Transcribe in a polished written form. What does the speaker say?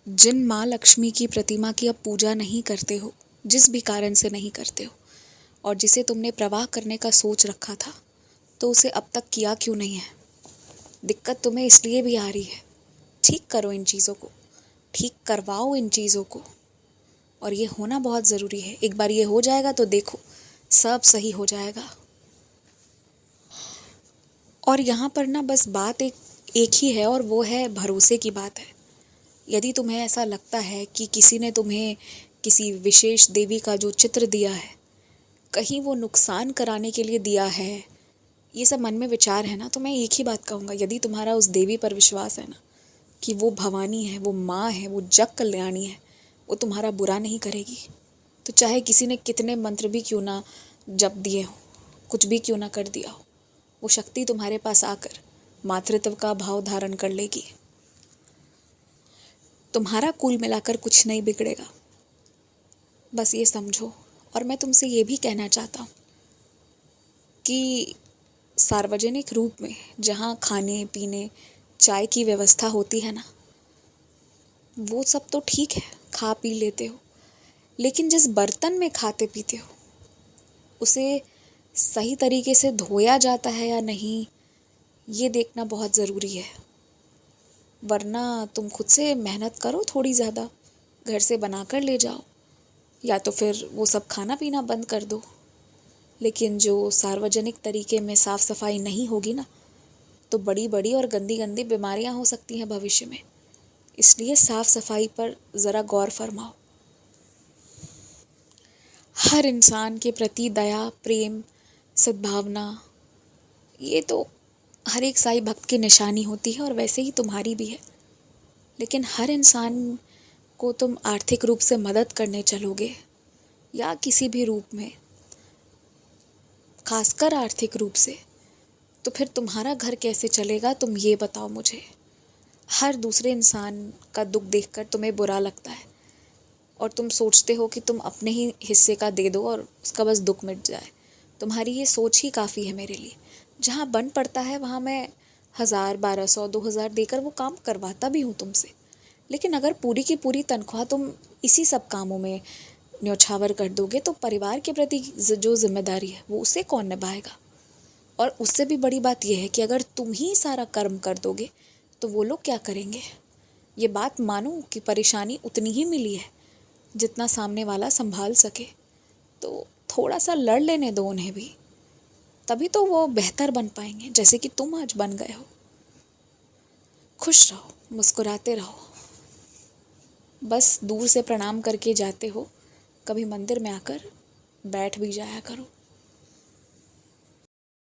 जिन माँ लक्ष्मी की प्रतिमा की अब पूजा नहीं करते हो, जिस भी कारण से नहीं करते हो, और जिसे तुमने प्रवाह करने का सोच रखा था, तो उसे अब तक किया क्यों नहीं है? दिक्कत तुम्हें इसलिए भी आ रही है। ठीक करो इन चीज़ों को, ठीक करवाओ इन चीज़ों को, और ये होना बहुत ज़रूरी है। एक बार ये हो जाएगा तो देखो सब सही हो जाएगा। और यहाँ पर ना बस बात एक ही है, और वो है भरोसे की बात है। यदि तुम्हें ऐसा लगता है कि किसी ने तुम्हें किसी विशेष देवी का जो चित्र दिया है, कहीं वो नुकसान कराने के लिए दिया है, ये सब मन में विचार है ना, तो मैं एक ही बात कहूँगा, यदि तुम्हारा उस देवी पर विश्वास है ना, कि वो भवानी है, वो माँ है, वो जग कल्याणी है, वो तुम्हारा बुरा नहीं करेगी, तो चाहे किसी ने कितने मंत्र भी क्यों ना जप दिए हो, कुछ भी क्यों ना कर दिया हो, वो शक्ति तुम्हारे पास आकर मातृत्व का भाव धारण कर लेगी। तुम्हारा कुल मिलाकर कुछ नहीं बिगड़ेगा, बस ये समझो। और मैं तुमसे ये भी कहना चाहता हूँ कि सार्वजनिक रूप में जहाँ खाने पीने चाय की व्यवस्था होती है ना, वो सब तो ठीक है, खा पी लेते हो, लेकिन जिस बर्तन में खाते पीते हो उसे सही तरीके से धोया जाता है या नहीं, ये देखना बहुत ज़रूरी है। वरना तुम खुद से मेहनत करो थोड़ी ज़्यादा, घर से बना कर ले जाओ, या तो फिर वो सब खाना पीना बंद कर दो। लेकिन जो सार्वजनिक तरीके में साफ़ सफाई नहीं होगी ना, तो बड़ी बड़ी और गंदी गंदी बीमारियां हो सकती हैं भविष्य में। इसलिए साफ़ सफाई पर ज़रा गौर फरमाओ। हर इंसान के प्रति दया, प्रेम, सद्भावना, ये तो हर एक साईं भक्त की निशानी होती है, और वैसे ही तुम्हारी भी है। लेकिन हर इंसान को तुम आर्थिक रूप से मदद करने चलोगे या किसी भी रूप में, खासकर आर्थिक रूप से, तो फिर तुम्हारा घर कैसे चलेगा, तुम ये बताओ मुझे। हर दूसरे इंसान का दुख देखकर तुम्हें बुरा लगता है, और तुम सोचते हो कि तुम अपने ही हिस्से का दे दो और उसका बस दुख मिट जाए। तुम्हारी ये सोच ही काफ़ी है मेरे लिए। जहाँ बन पड़ता है वहाँ मैं 1000, 1200, 2000 देकर वो काम करवाता भी हूँ तुमसे। लेकिन अगर पूरी की पूरी तनख्वाह तुम इसी सब कामों में न्योछावर कर दोगे, तो परिवार के प्रति जो जिम्मेदारी है वो उसे कौन निभाएगा? और उससे भी बड़ी बात यह है कि अगर तुम ही सारा कर्म कर दोगे तो वो लोग क्या करेंगे? ये बात मानो कि परेशानी उतनी ही मिली है जितना सामने वाला संभाल सके। तो थोड़ा सा लड़ लेने दो उन्हें भी, तभी तो वो बेहतर बन पाएंगे, जैसे कि तुम आज बन गए हो। खुश रहो, मुस्कुराते रहो। बस दूर से प्रणाम करके जाते हो, कभी मंदिर में आकर बैठ भी जाया करो।